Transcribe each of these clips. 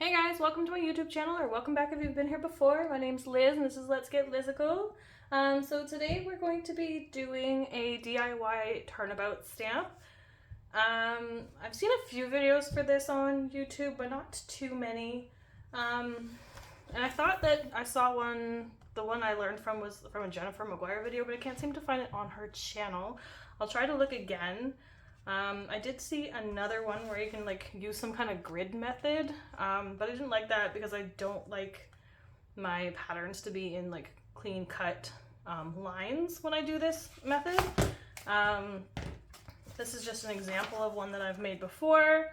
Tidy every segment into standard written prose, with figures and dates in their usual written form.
Hey guys, welcome to my YouTube channel, or welcome back if you've been here before. My name's Liz and this is Let's Get Lizical. So today we're going to be doing a DIY turnabout stamp. I've seen a few videos for this on YouTube, but not too many. And I thought that I saw one, the one I learned from was from a Jennifer McGuire video, but I can't seem to find it on her channel. I'll try to look again. I did see another one where you can like use some kind of grid method, but I didn't like that because I don't like my patterns to be in like clean cut lines when I do this method. This is just an example of one that I've made before.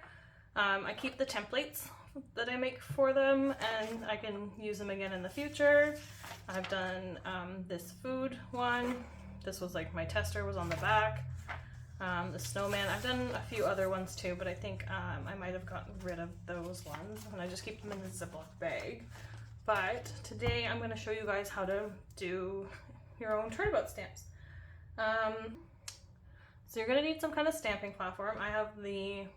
I keep the templates that I make for them and I can use them again in the future. I've done this food one. This was like my tester was on the back. The snowman. I've done a few other ones too, but I think I might have gotten rid of those ones and I just keep them in the Ziploc bag. But today I'm going to show you guys how to do your own turnabout stamps. So you're going to need some kind of stamping platform. I believe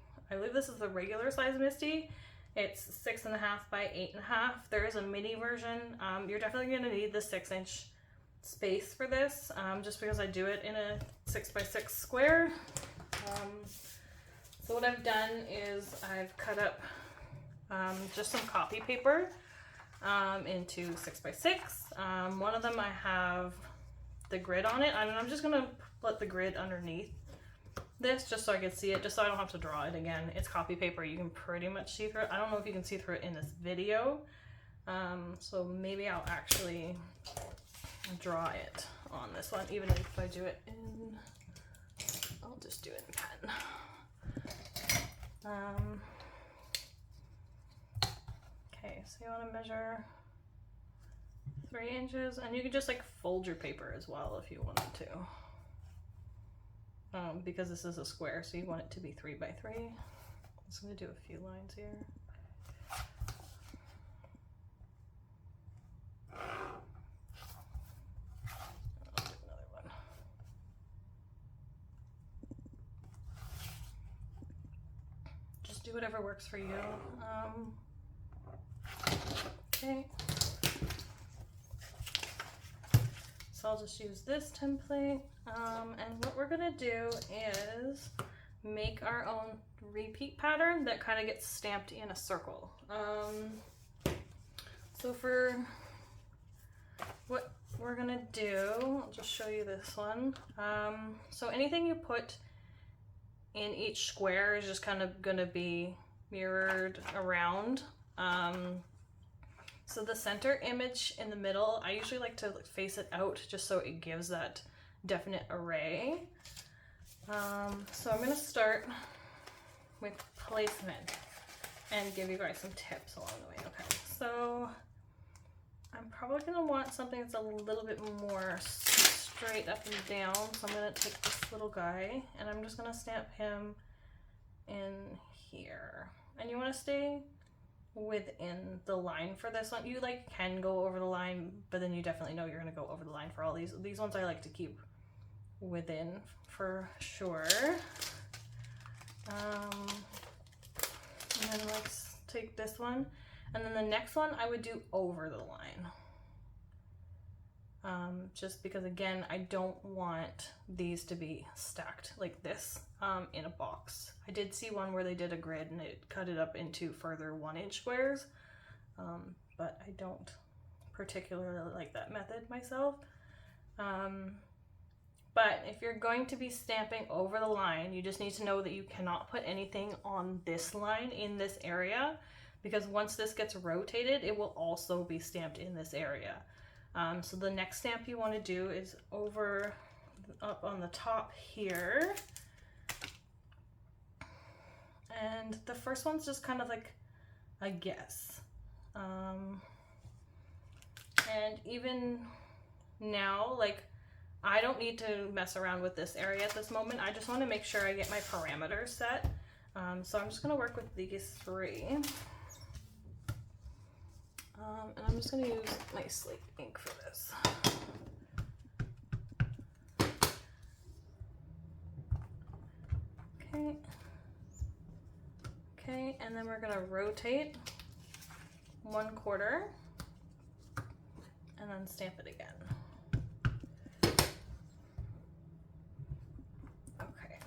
this is the regular size MISTI. It's 6.5 by 8.5. There is a mini version. You're definitely going to need the 6-inch space for this, just because I do it in a 6x6 square. So what I've done is I've cut up just some copy paper into 6x6. One of them I have the grid on it, and I'm just gonna put the grid underneath this just so I can see it, just so I don't have to draw it again. It's copy paper, you can pretty much see through it. I don't know if you can see through it in this video, so maybe I'll actually draw it on this one, even if I do it in, I'll just do it in pen. Okay, so you want to measure 3 inches, and you can just like fold your paper as well if you wanted to, because this is a square, so you want it to be 3 by 3. I'm just going to do a few lines here. Do whatever works for you. Okay. So I'll just use this template. And what we're gonna do is make our own repeat pattern that kind of gets stamped in a circle. So for what we're gonna do, I'll just show you this one. So anything you put in each square is just kind of gonna be mirrored around. So the center image in the middle, I usually like to face it out just so it gives that definite array. So I'm gonna start with placement and give you guys some tips along the way. Okay, so I'm probably gonna want something that's a little bit more straight up and down, so I'm going to take this little guy and I'm just going to stamp him in here. And you want to stay within the line for this one. You like can go over the line, but then you definitely know you're going to go over the line for all these. These ones I like to keep within for sure. And then let's take this one, and then the next one I would do over the line. Just because again, I don't want these to be stacked like this in a box. I did see one where they did a grid and it cut it up into further 1-inch squares, but I don't particularly like that method myself. But if you're going to be stamping over the line, you just need to know that you cannot put anything on this line in this area, because once this gets rotated, it will also be stamped in this area. So the next stamp you want to do is over up on the top here, and the first one's just kind of like a guess, and even now, like, I don't need to mess around with this area at this moment. I just want to make sure I get my parameters set, so I'm just going to work with these 3. And I'm just going to use my slate ink for this. Okay, and then we're going to rotate 1/4 and then stamp it again. Okay.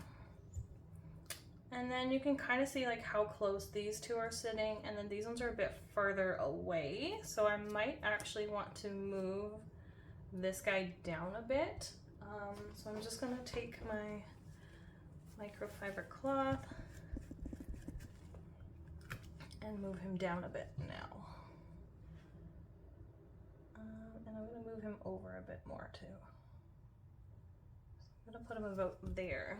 And then you can kind of see like how close these two are sitting, and then these ones are a bit further away. So I might actually want to move this guy down a bit. So I'm just gonna take my microfiber cloth and move him down a bit now. And I'm gonna move him over a bit more too. So I'm gonna put him about there.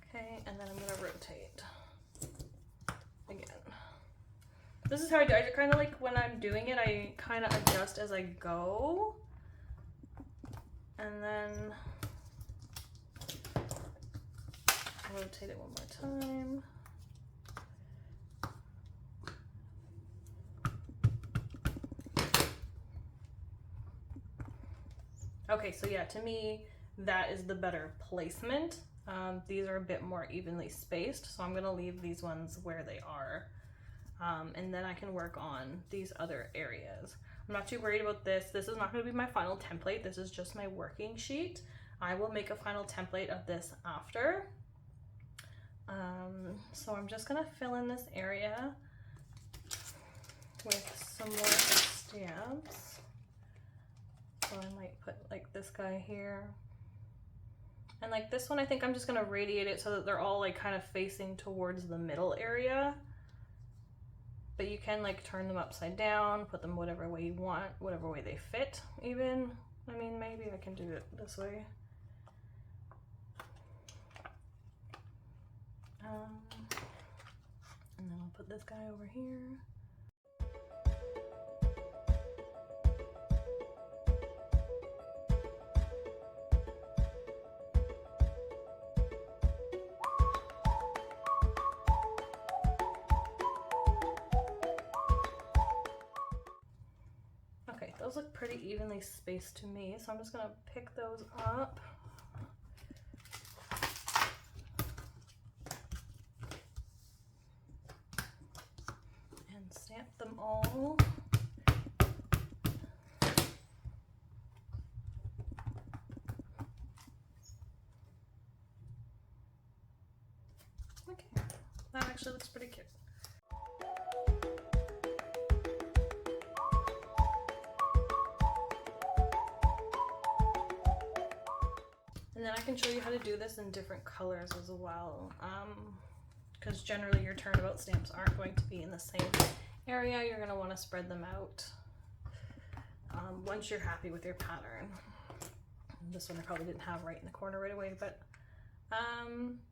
Okay, and then I'm gonna rotate again. This is how I do it. I kind of like when I'm doing it, I kind of adjust as I go. And then rotate it one more time. Okay, so yeah, to me, that is the better placement. These are a bit more evenly spaced, so I'm gonna leave these ones where they are. And then I can work on these other areas. I'm not too worried about this. This is not going to be my final template. This is just my working sheet. I will make a final template of this after. So I'm just going to fill in this area with some more stamps. So I might put like this guy here. And like this one, I think I'm just going to radiate it so that they're all like kind of facing towards the middle area. But you can like turn them upside down, put them whatever way you want, whatever way they fit even. I mean, maybe I can do it this way. And then I'll put this guy over here. Okay, those look pretty evenly spaced to me, so I'm just gonna pick those up. And stamp them all. Okay, that actually looks pretty cute. And then I can show you how to do this in different colors as well, because generally your Turnabout stamps aren't going to be in the same area. You're going to want to spread them out once you're happy with your pattern. This one I probably didn't have right in the corner right away, but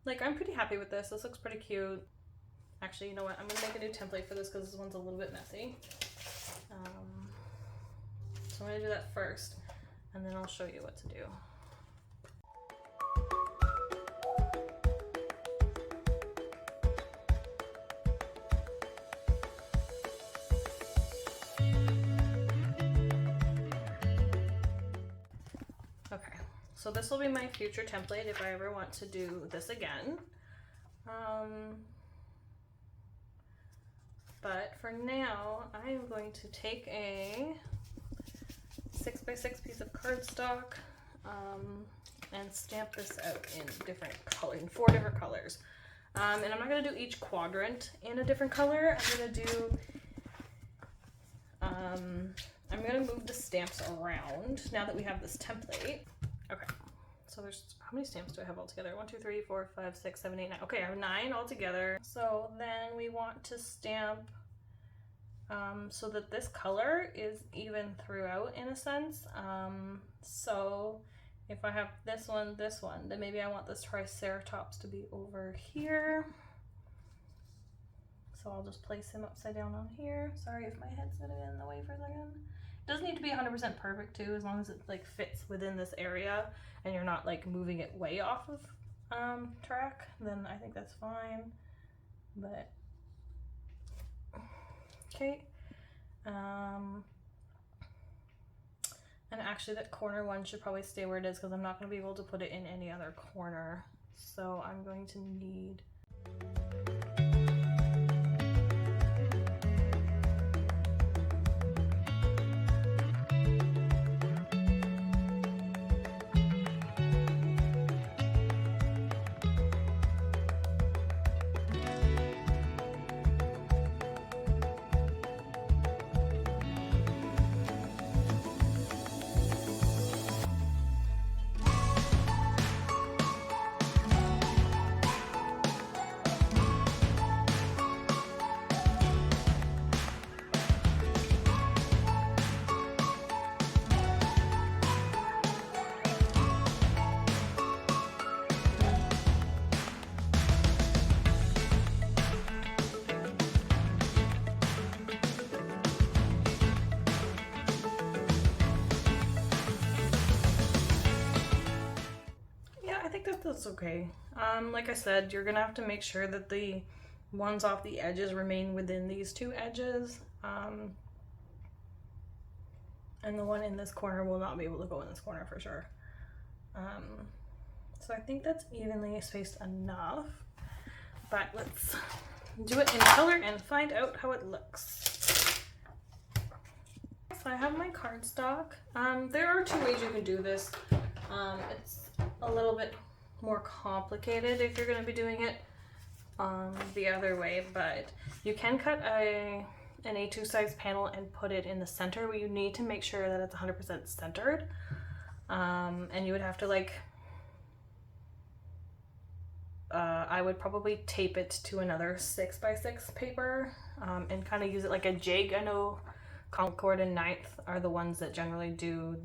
like I'm pretty happy with this. This looks pretty cute. Actually, you know what? I'm going to make a new template for this because this one's a little bit messy. So I'm going to do that first, and then I'll show you what to do. Okay, so this will be my future template if I ever want to do this again. But for now, I am going to take a 6x6 piece of cardstock and stamp this out in different colors, in 4 different colors. And I'm not going to do each quadrant in a different color. I'm going to move the stamps around now that we have this template. Okay, so there's, how many stamps do I have all together? 1, 2, 3, 4, 5, 6, 7, 8, 9. Okay, I have 9 all together. So then we want to stamp so that this color is even throughout in a sense. So if I have this one, then maybe I want this Triceratops to be over here. So I'll just place him upside down on here. Sorry if my head's been in the way for a second. It doesn't need to be 100% perfect too, as long as it like fits within this area and you're not like moving it way off of track, then I think that's fine. But okay. And actually that corner one should probably stay where it is because I'm not going to be able to put it in any other corner. So I'm going to need it's okay. Like I said, you're gonna have to make sure that the ones off the edges remain within these two edges. And the one in this corner will not be able to go in this corner for sure. So I think that's evenly spaced enough, but let's do it in color and find out how it looks. So I have my cardstock. There are two ways you can do this. It's a little bit more complicated if you're going to be doing it the other way, but you can cut an A2 size panel and put it in the center, but you need to make sure that it's 100% centered. And you would have to like, I would probably tape it to another 6x6 paper and kind of use it like a jig. I know Concord and Ninth are the ones that generally do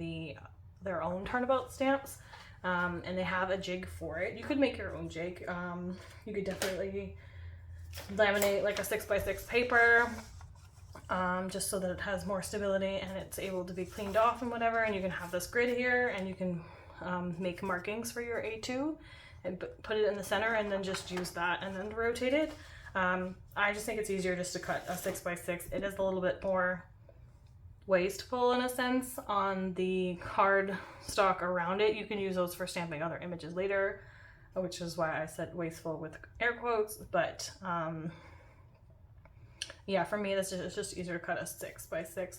their own Turnabout stamps, and they have a jig for it. You could make your own jig. You could definitely laminate like a 6x6 paper, just so that it has more stability and it's able to be cleaned off and whatever, and you can have this grid here and you can make markings for your A2 and put it in the center and then just use that and then rotate it. I just think it's easier just to cut a 6x6. It is a little bit more wasteful in a sense on the card stock around it. You can use those for stamping other images later, which is why I said wasteful with air quotes, but yeah, for me it's just easier to cut a 6x6,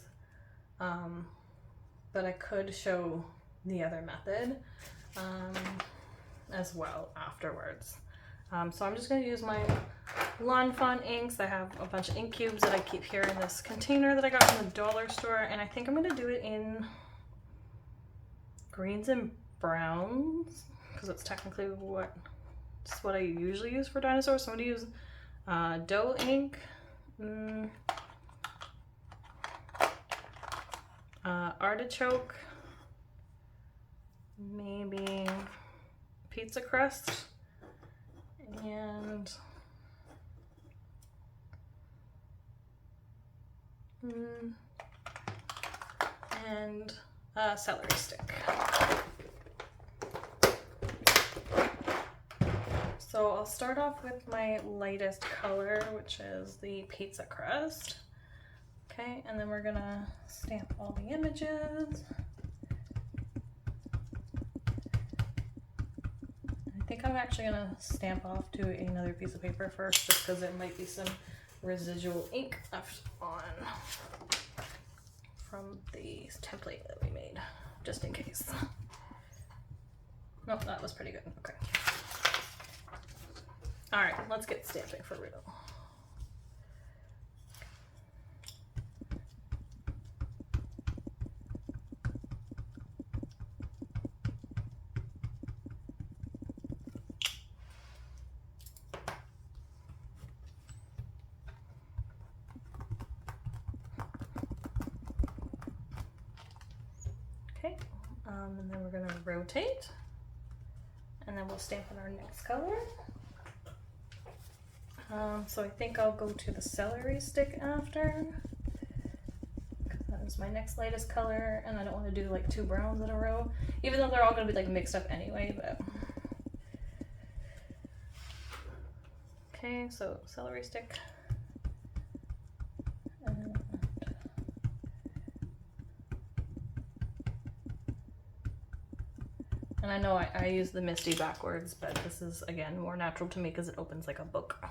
but I could show the other method as well afterwards. So I'm just going to use my Lawn Fawn inks. I have a bunch of ink cubes that I keep here in this container that I got from the dollar store, and I think I'm going to do it in greens and browns because it's technically what I usually use for dinosaurs. So I'm going to use dough ink, artichoke, maybe pizza crust, and celery stick. So I'll start off with my lightest color, which is the pizza crust. Okay, and then we're gonna stamp all the images. I think I'm actually gonna stamp off to another piece of paper first, just because there might be some residual ink left on from the template that we made, just in case. Nope, that was pretty good. Okay. All right, let's get stamping for real. Okay, and then we're gonna rotate, and then we'll stamp on our next color. So I think I'll go to the celery stick after. That is my next lightest color, and I don't want to do like two browns in a row, even though they're all gonna be like mixed up anyway, but. Okay, so celery stick. And I know I use the Misty backwards, but this is, again, more natural to me because it opens like a book.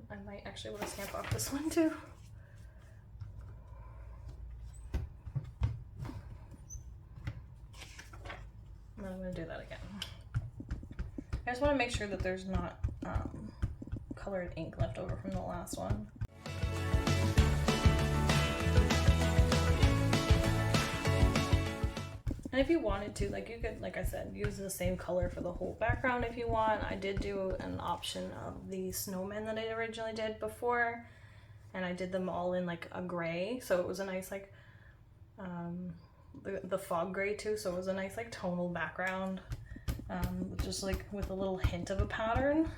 I might actually want to stamp off this one too. And then I'm going to do that again. I just want to make sure that there's not colored ink left over from the last one. And if you wanted to, like, you could, like I said, use the same color for the whole background if you want. I did do an option of the snowmen that I originally did before, and I did them all in like a gray, so it was a nice like the fog gray too, so it was a nice like tonal background, just like with a little hint of a pattern.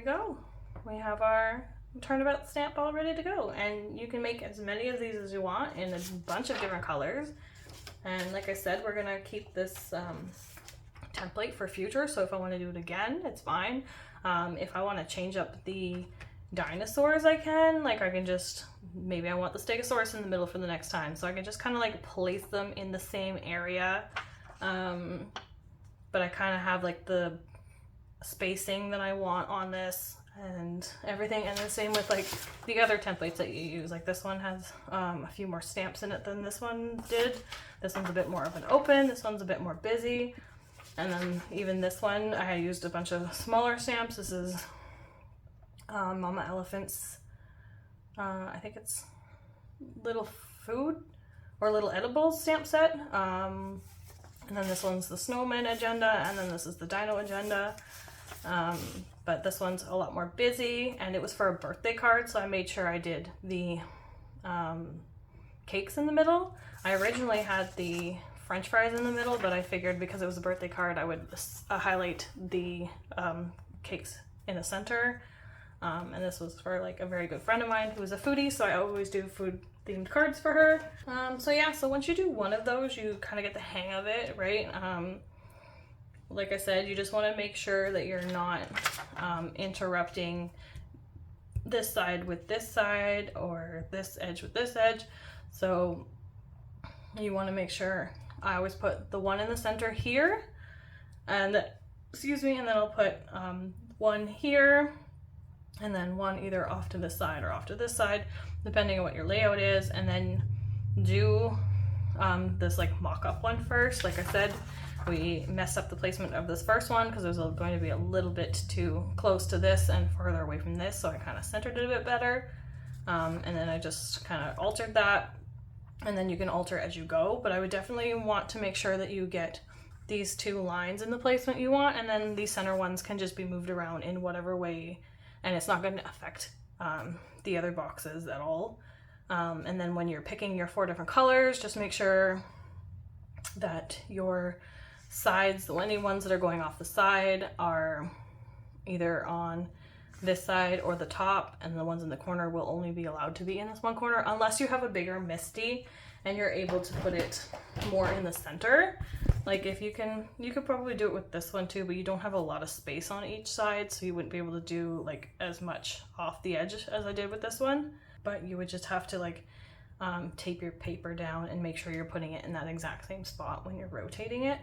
we go. We have our Turnabout stamp all ready to go, and you can make as many of these as you want in a bunch of different colors. And like I said, we're gonna keep this template for future, so if I want to do it again, it's fine. If I want to change up the dinosaurs, I can. Like I can just, maybe I want the Stegosaurus in the middle for the next time, so I can just kind of like place them in the same area. But I kind of have like the spacing that I want on this and everything, and the same with like the other templates that you use. Like this one has a few more stamps in it than this one did. This one's a bit more of an open, this one's a bit more busy, and then even this one I used a bunch of smaller stamps. This is Mama Elephant's I think it's little food or little edibles stamp set, and then this one's the snowman agenda, and then this is the dino agenda. But this one's a lot more busy, and it was for a birthday card, so I made sure I did the cakes in the middle. I originally had the French fries in the middle, but I figured because it was a birthday card I would highlight the cakes in the center. And this was for like a very good friend of mine who is a foodie, so I always do food themed cards for her. So yeah, so once you do one of those, you kind of get the hang of it, right? Like I said, you just want to make sure that you're not interrupting this side with this side or this edge with this edge. So you want to make sure, I always put the one in the center here, and excuse me, and then I'll put one here, and then one either off to this side or off to this side, depending on what your layout is, and then do this like mock-up one first. Like I said, we messed up the placement of this first one because it was going to be a little bit too close to this and further away from this, so I kind of centered it a bit better. And then I just kind of altered that, and then you can alter as you go, but I would definitely want to make sure that you get these two lines in the placement you want, and then these center ones can just be moved around in whatever way, and it's not going to affect the other boxes at all. And then when you're picking your 4 different colors, just make sure that your sides, the only ones that are going off the side, are either on this side or the top, and the ones in the corner will only be allowed to be in this one corner unless you have a bigger Misty and you're able to put it more in the center. Like if you can, you could probably do it with this one too, but you don't have a lot of space on each side, so you wouldn't be able to do like as much off the edge as I did with this one. But you would just have to like tape your paper down and make sure you're putting it in that exact same spot when you're rotating it.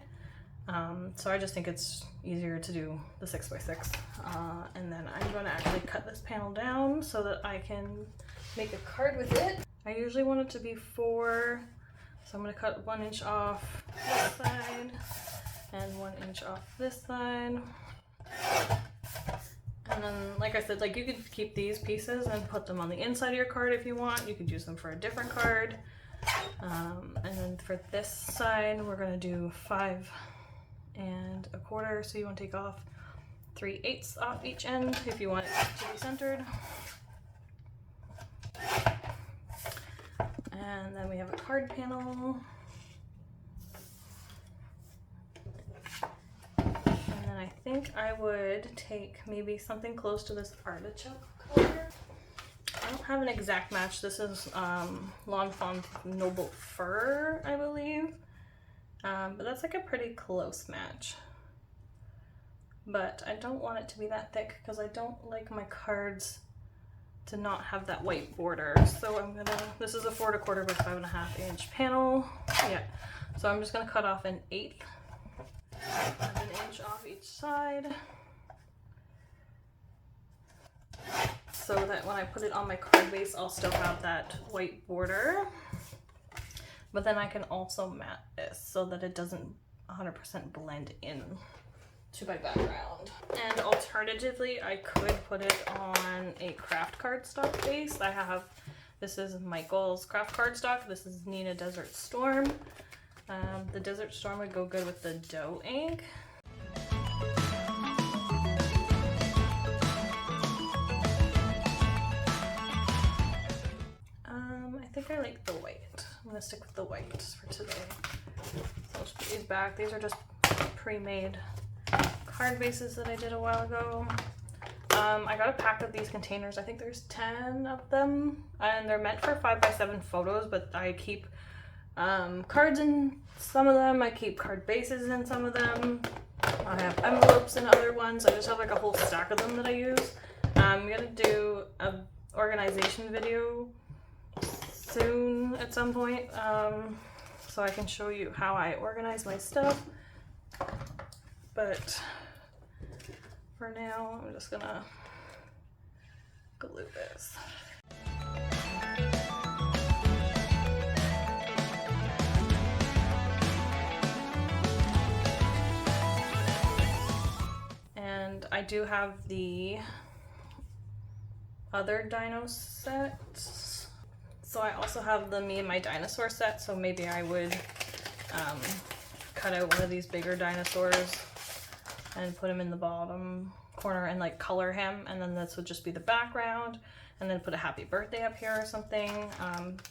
So I just think it's easier to do the 6x6, and then I'm going to actually cut this panel down so that I can make a card with it. I usually want it to be 4, so I'm going to cut 1 inch off this side and 1 inch off this side. And then, like I said, like you could keep these pieces and put them on the inside of your card if you want. You could use them for a different card. And then for this side, we're going to do 5 1/4, so you want to take off 3/8 off each end if you want it to be centered. And then we have a card panel. And then I think I would take maybe something close to this artichoke color. I don't have an exact match. This is L'Enfant Noble Fur, I believe. But that's like a pretty close match. But I don't want it to be that thick because I don't like my cards to not have that white border. So I'm gonna, this is a 4 1/4 by 5.5 inch panel. Yeah. So I'm just gonna cut off 1/8 of an inch off each side, so that when I put it on my card base, I'll still have that white border. But then I can also mat this so that it doesn't 100% blend in to my background. And alternatively, I could put it on a craft cardstock base. I have, this is Michael's craft cardstock. This is Nina Desert Storm. The Desert Storm would go good with the dough ink. I think I like the white. I'm gonna stick with the white for today. So I'll just put these back. These are just pre-made card bases that I did a while ago. I got a pack of these containers. I think there's 10 of them, and they're meant for 5x7 photos, but I keep cards in some of them. I keep card bases in some of them. I have envelopes in other ones. I just have like a whole stack of them that I use. I'm gonna do a organization video soon at some point, so I can show you how I organize my stuff. But for now, I'm just gonna glue this. And I do have the other dino set. So I also have the Me and My Dinosaur set, so maybe I would cut out one of these bigger dinosaurs and put him in the bottom corner and like color him, and then this would just be the background, and then put a happy birthday up here or something.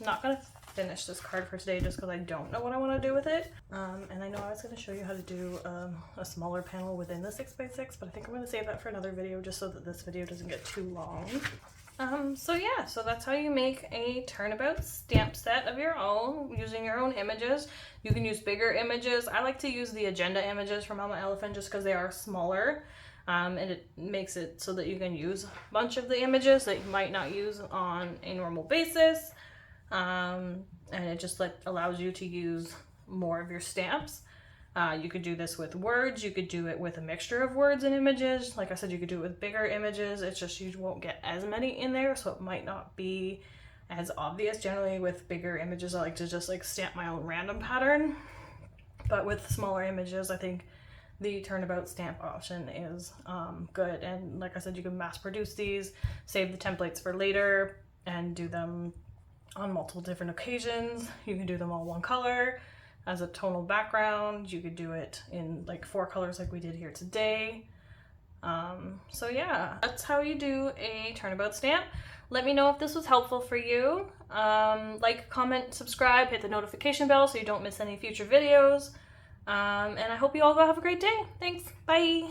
Not gonna finish this card for today just because I don't know what I want to do with it. And I know I was going to show you how to do a smaller panel within the 6x6, but I think I'm going to save that for another video just so that this video doesn't get too long. So yeah, so that's how you make a Turnabout stamp set of your own using your own images. You can use bigger images. I like to use the agenda images from Mama Elephant just because they are smaller, and it makes it so that you can use a bunch of the images that you might not use on a normal basis, and it just allows you to use more of your stamps. You could do this with words, you could do it with a mixture of words and images. Like I said, you could do it with bigger images. It's just you won't get as many in there, so it might not be as obvious. Generally with bigger images, I like to just like stamp my own random pattern. But with smaller images, I think the Turnabout stamp option is good. And like I said, you can mass produce these, save the templates for later, and do them on multiple different occasions. You can do them all one color as a tonal background. You could do it in like 4 colors like we did here today. So yeah, that's how you do a Turnabout stamp. Let me know if this was helpful for you. Like, comment, subscribe, hit the notification bell so you don't miss any future videos. And I hope you all go have a great day. Thanks, bye!